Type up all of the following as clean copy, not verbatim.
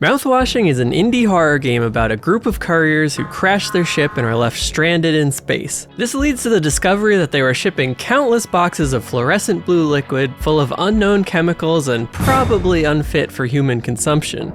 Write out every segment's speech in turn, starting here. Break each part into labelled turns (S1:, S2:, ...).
S1: Mouthwashing is an indie horror game about a group of couriers who crash their ship and are left stranded in space. This leads to the discovery that they were shipping countless boxes of fluorescent blue liquid full of unknown chemicals and probably unfit for human consumption.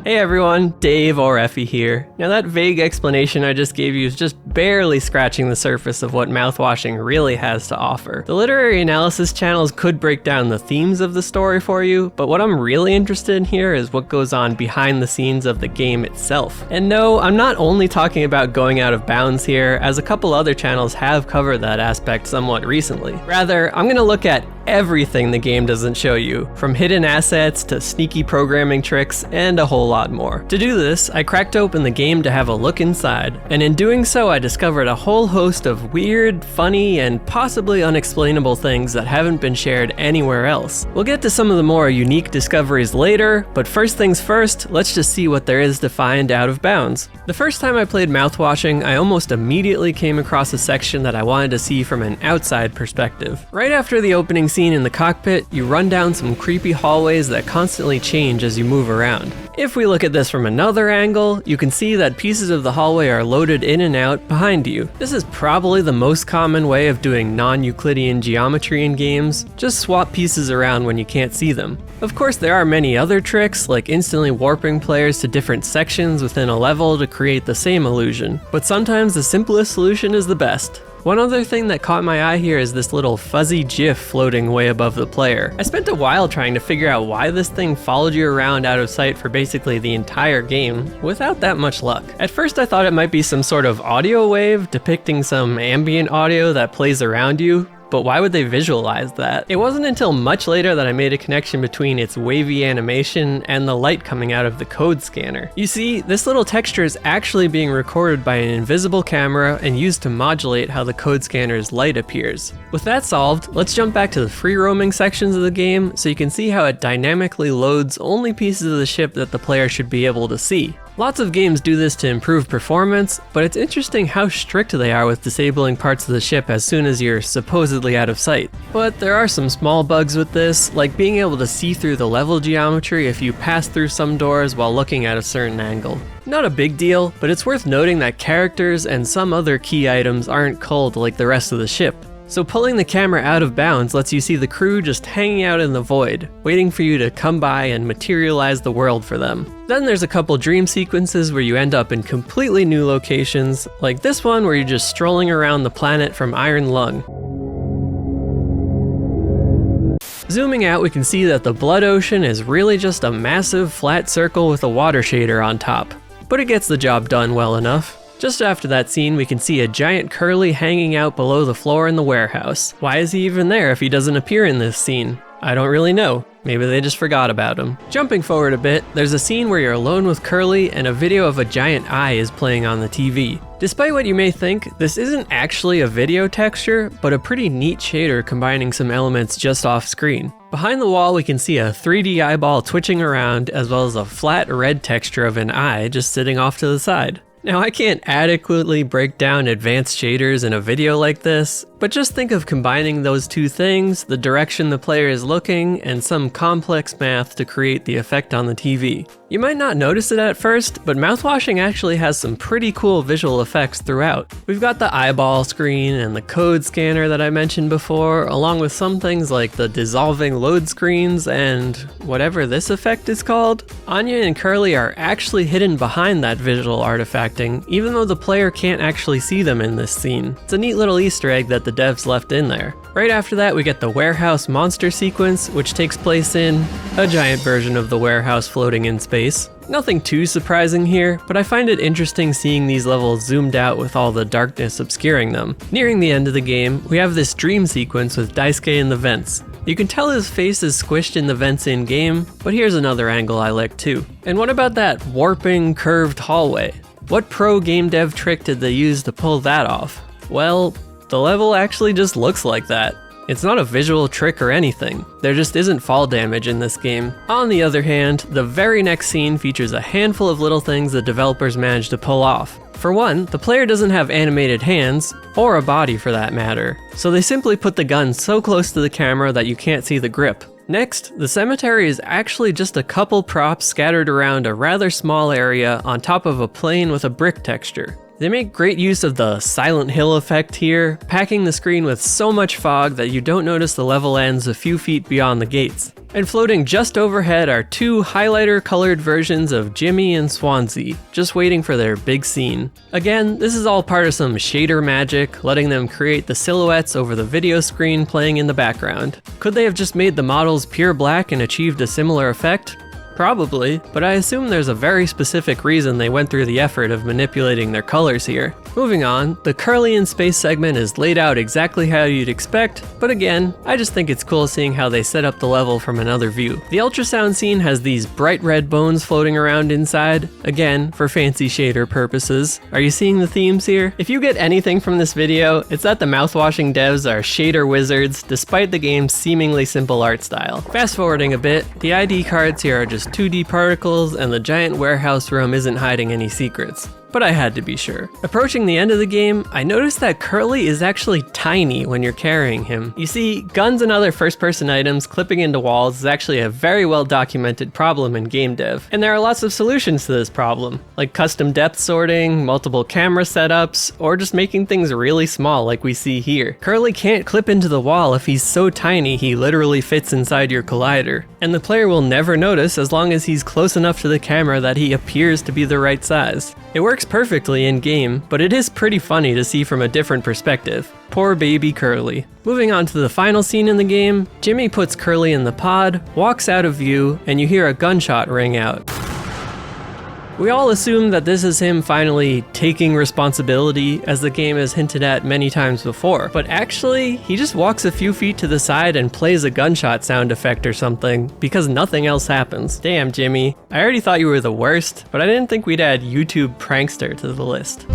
S1: Hey everyone, Dave or Effie here. Now that vague explanation I just gave you is just barely scratching the surface of what Mouthwashing really has to offer. The literary analysis channels could break down the themes of the story for you, but what I'm really interested in here is what goes on behind the scenes of the game itself. And no, I'm not only talking about going out of bounds here, as a couple other channels have covered that aspect somewhat recently. Rather, I'm gonna look at everything the game doesn't show you, from hidden assets to sneaky programming tricks and a whole lot more. To do this, I cracked open the game to have a look inside, and in doing so I discovered a whole host of weird, funny, and possibly unexplainable things that haven't been shared anywhere else. We'll get to some of the more unique discoveries later, but first things first, let's just see what there is to find out of bounds. The first time I played Mouthwashing, I almost immediately came across a section that I wanted to see from an outside perspective. Right after the opening scene in the cockpit, you run down some creepy hallways that constantly change as you move around. If we look at this from another angle, you can see that pieces of the hallway are loaded in and out behind you. This is probably the most common way of doing non-Euclidean geometry in games. Just swap pieces around when you can't see them. Of course, there are many other tricks, like instantly warping players to different sections within a level to create the same illusion, but sometimes the simplest solution is the best. One other thing that caught my eye here is this little fuzzy GIF floating way above the player. I spent a while trying to figure out why this thing followed you around out of sight for basically the entire game, without that much luck. At first I thought it might be some sort of audio wave depicting some ambient audio that plays around you, but why would they visualize that? It wasn't until much later that I made a connection between its wavy animation and the light coming out of the code scanner. You see, this little texture is actually being recorded by an invisible camera and used to modulate how the code scanner's light appears. With that solved, let's jump back to the free roaming sections of the game so you can see how it dynamically loads only pieces of the ship that the player should be able to see. Lots of games do this to improve performance, but it's interesting how strict they are with disabling parts of the ship as soon as you're supposedly out of sight. But there are some small bugs with this, like being able to see through the level geometry if you pass through some doors while looking at a certain angle. Not a big deal, but it's worth noting that characters and some other key items aren't culled like the rest of the ship. So pulling the camera out of bounds lets you see the crew just hanging out in the void, waiting for you to come by and materialize the world for them. Then there's a couple dream sequences where you end up in completely new locations, like this one where you're just strolling around the planet from Iron Lung. Zooming out, we can see that the Blood Ocean is really just a massive flat circle with a water shader on top, but it gets the job done well enough. Just after that scene, we can see a giant Curly hanging out below the floor in the warehouse. Why is he even there if he doesn't appear in this scene? I don't really know. Maybe they just forgot about him. Jumping forward a bit, there's a scene where you're alone with Curly and a video of a giant eye is playing on the TV. Despite what you may think, this isn't actually a video texture, but a pretty neat shader combining some elements just off screen. Behind the wall, we can see a 3D eyeball twitching around, as well as a flat red texture of an eye just sitting off to the side. Now, I can't adequately break down advanced shaders in a video like this, but just think of combining those two things, the direction the player is looking, and some complex math to create the effect on the TV. You might not notice it at first, but Mouthwashing actually has some pretty cool visual effects throughout. We've got the eyeball screen and the code scanner that I mentioned before, along with some things like the dissolving load screens and whatever this effect is called. Anya and Curly are actually hidden behind that visual artifacting, even though the player can't actually see them in this scene. It's a neat little Easter egg that the devs left in there. Right after that, we get the warehouse monster sequence, which takes place in a giant version of the warehouse floating in space. Nothing too surprising here, but I find it interesting seeing these levels zoomed out with all the darkness obscuring them. Nearing the end of the game, we have this dream sequence with Daisuke in the vents. You can tell his face is squished in the vents in-game, but here's another angle I like too. And what about that warping, curved hallway? What pro game dev trick did they use to pull that off? Well, the level actually just looks like that. It's not a visual trick or anything. There just isn't fall damage in this game. On the other hand, the very next scene features a handful of little things the developers managed to pull off. For one, the player doesn't have animated hands, or a body for that matter, so they simply put the gun so close to the camera that you can't see the grip. Next, the cemetery is actually just a couple props scattered around a rather small area on top of a plane with a brick texture. They make great use of the Silent Hill effect here, packing the screen with so much fog that you don't notice the level ends a few feet beyond the gates. And floating just overhead are two highlighter colored versions of Jimmy and Swansea, just waiting for their big scene. Again, this is all part of some shader magic, letting them create the silhouettes over the video screen playing in the background. Could they have just made the models pure black and achieved a similar effect? Probably, but I assume there's a very specific reason they went through the effort of manipulating their colors here. Moving on, the Curly in Space segment is laid out exactly how you'd expect, but again, I just think it's cool seeing how they set up the level from another view. The ultrasound scene has these bright red bones floating around inside, again, for fancy shader purposes. Are you seeing the themes here? If you get anything from this video, it's that the Mouthwashing devs are shader wizards, despite the game's seemingly simple art style. Fast forwarding a bit, the ID cards here are just 2D particles, and the giant warehouse room isn't hiding any secrets. But I had to be sure. Approaching the end of the game, I noticed that Curly is actually tiny when you're carrying him. You see, guns and other first-person items clipping into walls is actually a very well-documented problem in game dev. And there are lots of solutions to this problem, like custom depth sorting, multiple camera setups, or just making things really small like we see here. Curly can't clip into the wall if he's so tiny he literally fits inside your collider. And the player will never notice as long as he's close enough to the camera that he appears to be the right size. It works perfectly in-game, but it is pretty funny to see from a different perspective. Poor baby Curly. Moving on to the final scene in the game, Jimmy puts Curly in the pod, walks out of view, and you hear a gunshot ring out. We all assume that this is him finally taking responsibility, as the game has hinted at many times before, but actually, he just walks a few feet to the side and plays a gunshot sound effect or something, because nothing else happens. Damn, Jimmy. I already thought you were the worst, but I didn't think we'd add YouTube prankster to the list.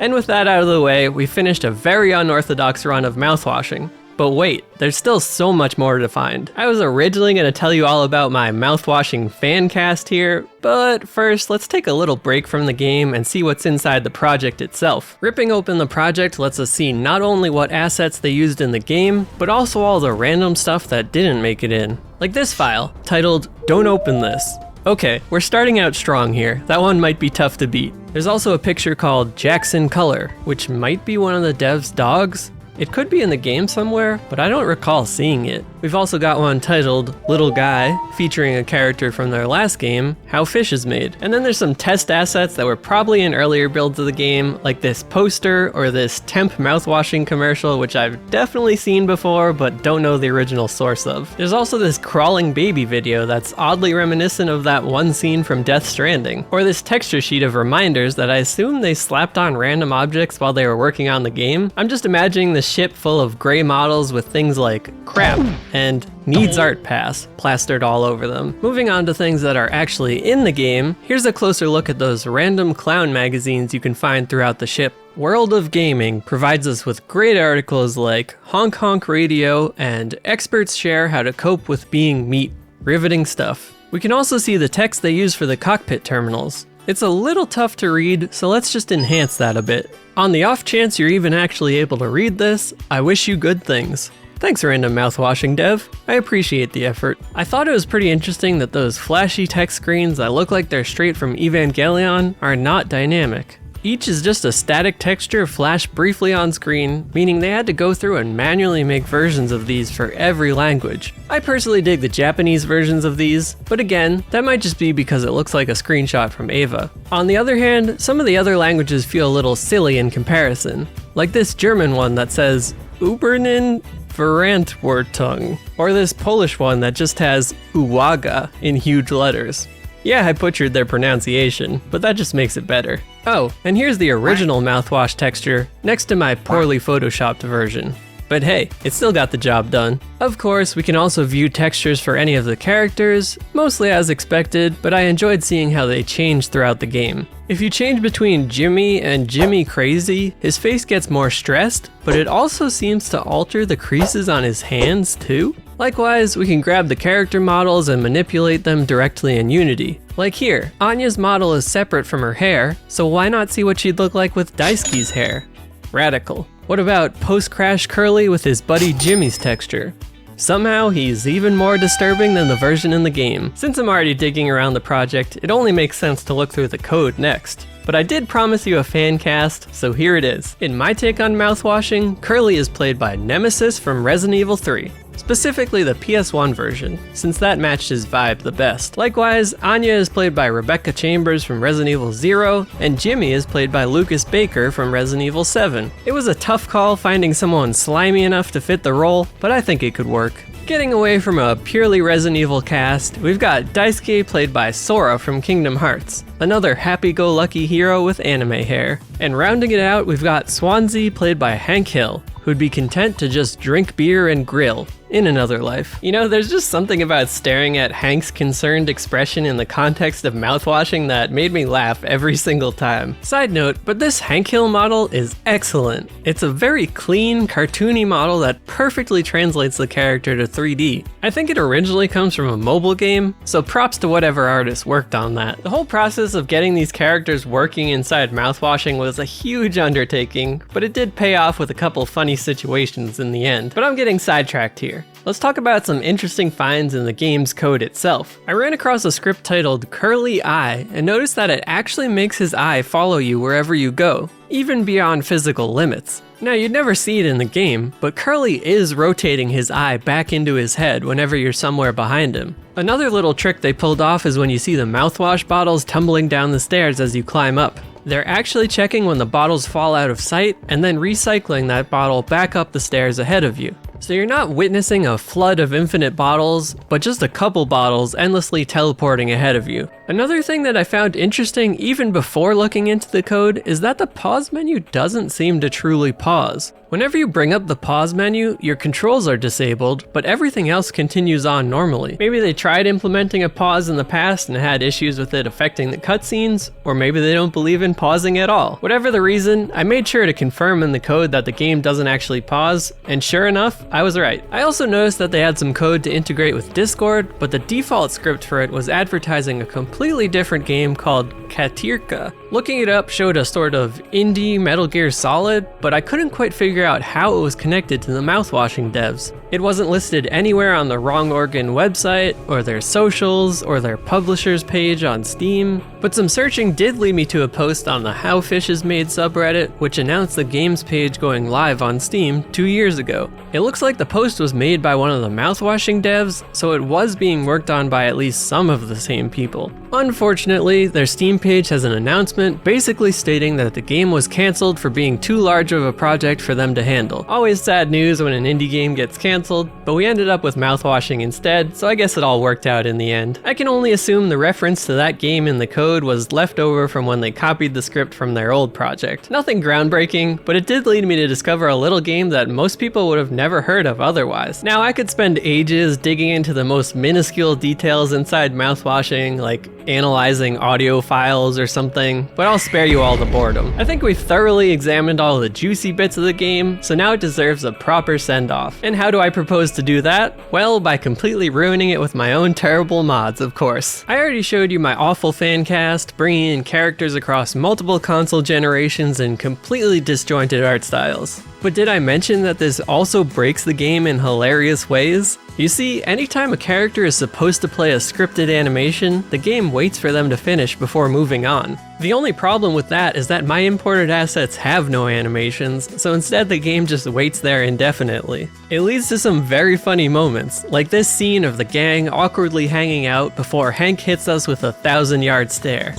S1: And with that out of the way, we finished a very unorthodox run of Mouthwashing. But wait, there's still so much more to find. I was originally going to tell you all about my Mouthwashing fan cast here, but first let's take a little break from the game and see what's inside the project itself. Ripping open the project lets us see not only what assets they used in the game, but also all the random stuff that didn't make it in. Like this file, titled "Don't Open This." Okay, we're starting out strong here. That one might be tough to beat. There's also a picture called Jackson Color, which might be one of the devs' dogs. It could be in the game somewhere, but I don't recall seeing it. We've also got one titled Little Guy, featuring a character from their last game, How Fish is Made. And then there's some test assets that were probably in earlier builds of the game, like this poster or this temp mouthwashing commercial, which I've definitely seen before, but don't know the original source of. There's also this crawling baby video that's oddly reminiscent of that one scene from Death Stranding, or this texture sheet of reminders that I assume they slapped on random objects while they were working on the game. I'm just imagining the ship full of gray models with things like crap and needs art pass plastered all over them. Moving on to things that are actually in the game, here's a closer look at those random clown magazines you can find throughout the ship. World of Gaming provides us with great articles like Honk Honk Radio and Experts Share How to Cope with Being Meat. Riveting stuff. We can also see the text they use for the cockpit terminals. It's a little tough to read, so let's just enhance that a bit. On the off chance you're even actually able to read this, I wish you good things. Thanks, random Mouthwashing dev. I appreciate the effort. I thought it was pretty interesting that those flashy text screens that look like they're straight from Evangelion are not dynamic. Each is just a static texture flashed briefly on screen, meaning they had to go through and manually make versions of these for every language. I personally dig the Japanese versions of these, but again, that might just be because it looks like a screenshot from Ava. On the other hand, some of the other languages feel a little silly in comparison, like this German one that says Ubernin Verantwortung, or this Polish one that just has Uwaga in huge letters. Yeah, I butchered their pronunciation, but that just makes it better. Oh, and here's the original mouthwash texture next to my poorly photoshopped version. But hey, it still got the job done. Of course, we can also view textures for any of the characters, mostly as expected, but I enjoyed seeing how they changed throughout the game. If you change between Jimmy and Jimmy Crazy, his face gets more stressed, but it also seems to alter the creases on his hands too. Likewise, we can grab the character models and manipulate them directly in Unity. Like here, Anya's model is separate from her hair, so why not see what she'd look like with Daisuke's hair? Radical. What about post-crash Curly with his buddy Jimmy's texture? Somehow, he's even more disturbing than the version in the game. Since I'm already digging around the project, it only makes sense to look through the code next. But I did promise you a fan cast, so here it is. In my take on Mouthwashing, Curly is played by Nemesis from Resident Evil 3. Specifically the PS1 version, since that matched his vibe the best. Likewise, Anya is played by Rebecca Chambers from Resident Evil 0, and Jimmy is played by Lucas Baker from Resident Evil 7. It was a tough call finding someone slimy enough to fit the role, but I think it could work. Getting away from a purely Resident Evil cast, we've got Daisuke played by Sora from Kingdom Hearts, another happy-go-lucky hero with anime hair. And rounding it out, we've got Swansea played by Hank Hill, who'd be content to just drink beer and grill in another life. You know, there's just something about staring at Hank's concerned expression in the context of Mouthwashing that made me laugh every single time. Side note, but this Hank Hill model is excellent. It's a very clean, cartoony model that perfectly translates the character to 3D. I think it originally comes from a mobile game, so props to whatever artist worked on that. The whole process of getting these characters working inside Mouthwashing was a huge undertaking, but it did pay off with a couple funny situations in the end. But I'm getting sidetracked here. Let's talk about some interesting finds in the game's code itself. I ran across a script titled Curly Eye and noticed that it actually makes his eye follow you wherever you go, even beyond physical limits. Now, you'd never see it in the game, but Curly is rotating his eye back into his head whenever you're somewhere behind him. Another little trick they pulled off is when you see the mouthwash bottles tumbling down the stairs as you climb up. They're actually checking when the bottles fall out of sight and then recycling that bottle back up the stairs ahead of you. So you're not witnessing a flood of infinite bottles, but just a couple bottles endlessly teleporting ahead of you. Another thing that I found interesting even before looking into the code is that the pause menu doesn't seem to truly pause. Whenever you bring up the pause menu, your controls are disabled, but everything else continues on normally. Maybe they tried implementing a pause in the past and had issues with it affecting the cutscenes, or maybe they don't believe in pausing at all. Whatever the reason, I made sure to confirm in the code that the game doesn't actually pause, and sure enough, I was right. I also noticed that they had some code to integrate with Discord, but the default script for it was advertising a completely different game called Katirka. Looking it up showed a sort of indie Metal Gear Solid, but I couldn't quite figure out how it was connected to the Mouthwashing devs. It wasn't listed anywhere on the Wrong Organ website, or their socials, or their publisher's page on Steam, but some searching did lead me to a post on the How Fish Is Made subreddit, which announced the game's page going live on Steam 2 years ago. It looks like the post was made by one of the Mouthwashing devs, so it was being worked on by at least some of the same people. Unfortunately, their Steam page has an announcement basically stating that the game was cancelled for being too large of a project for them to handle. Always sad news when an indie game gets cancelled, but we ended up with Mouthwashing instead, so I guess it all worked out in the end. I can only assume the reference to that game in the code was left over from when they copied the script from their old project. Nothing groundbreaking, but it did lead me to discover a little game that most people would have never heard of otherwise. Now, I could spend ages digging into the most minuscule details inside Mouthwashing, like analyzing audio files or something, but I'll spare you all the boredom. I think we've thoroughly examined all the juicy bits of the game, so now it deserves a proper send-off. And how do I propose to do that? Well, by completely ruining it with my own terrible mods, of course. I already showed you my awful fan cast, bringing in characters across multiple console generations and completely disjointed art styles. But did I mention that this also breaks the game in hilarious ways? You see, anytime a character is supposed to play a scripted animation, the game waits for them to finish before moving on. The only problem with that is that my imported assets have no animations, so instead the game just waits there indefinitely. It leads to some very funny moments, like this scene of the gang awkwardly hanging out before Hank hits us with a 1,000-yard stare.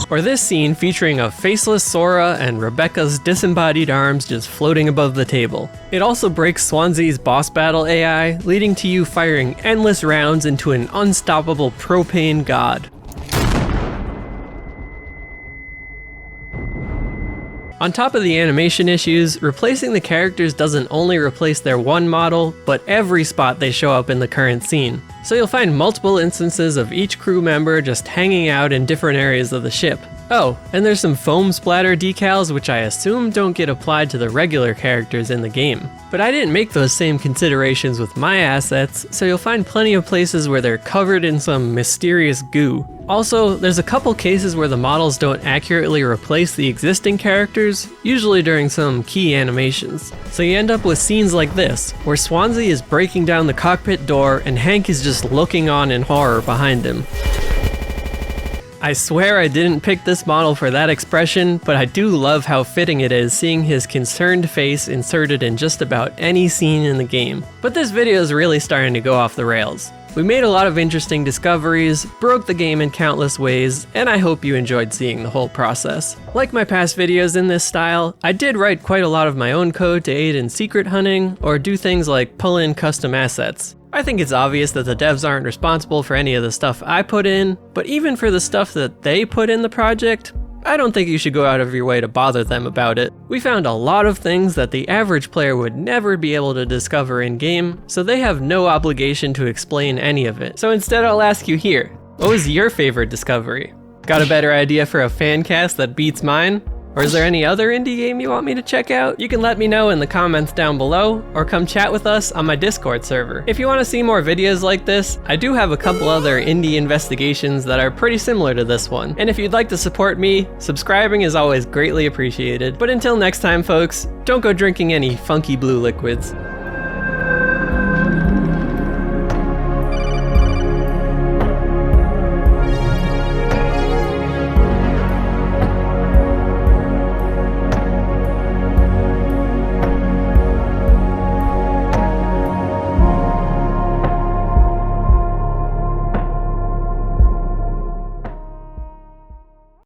S1: Or this scene featuring a faceless Sora and Rebecca's disembodied arms just floating above the table. It also breaks Swansea's boss battle AI, leading to you firing endless rounds into an unstoppable propane god. On top of the animation issues, replacing the characters doesn't only replace their one model, but every spot they show up in the current scene. So you'll find multiple instances of each crew member just hanging out in different areas of the ship. Oh, and there's some foam splatter decals which I assume don't get applied to the regular characters in the game. But I didn't make those same considerations with my assets, so you'll find plenty of places where they're covered in some mysterious goo. Also, there's a couple cases where the models don't accurately replace the existing characters, usually during some key animations. So you end up with scenes like this, where Swansea is breaking down the cockpit door and Hank is just looking on in horror behind him. I swear I didn't pick this model for that expression, but I do love how fitting it is seeing his concerned face inserted in just about any scene in the game. But this video is really starting to go off the rails. We made a lot of interesting discoveries, broke the game in countless ways, and I hope you enjoyed seeing the whole process. Like my past videos in this style, I did write quite a lot of my own code to aid in secret hunting, or do things like pull in custom assets. I think it's obvious that the devs aren't responsible for any of the stuff I put in, but even for the stuff that they put in the project, I don't think you should go out of your way to bother them about it. We found a lot of things that the average player would never be able to discover in-game, so they have no obligation to explain any of it. So instead I'll ask you here, what was your favorite discovery? Got a better idea for a fan cast that beats mine? Or is there any other indie game you want me to check out? You can let me know in the comments down below, or come chat with us on my Discord server. If you want to see more videos like this, I do have a couple other indie investigations that are pretty similar to this one. And if you'd like to support me, subscribing is always greatly appreciated. But until next time folks, don't go drinking any funky blue liquids.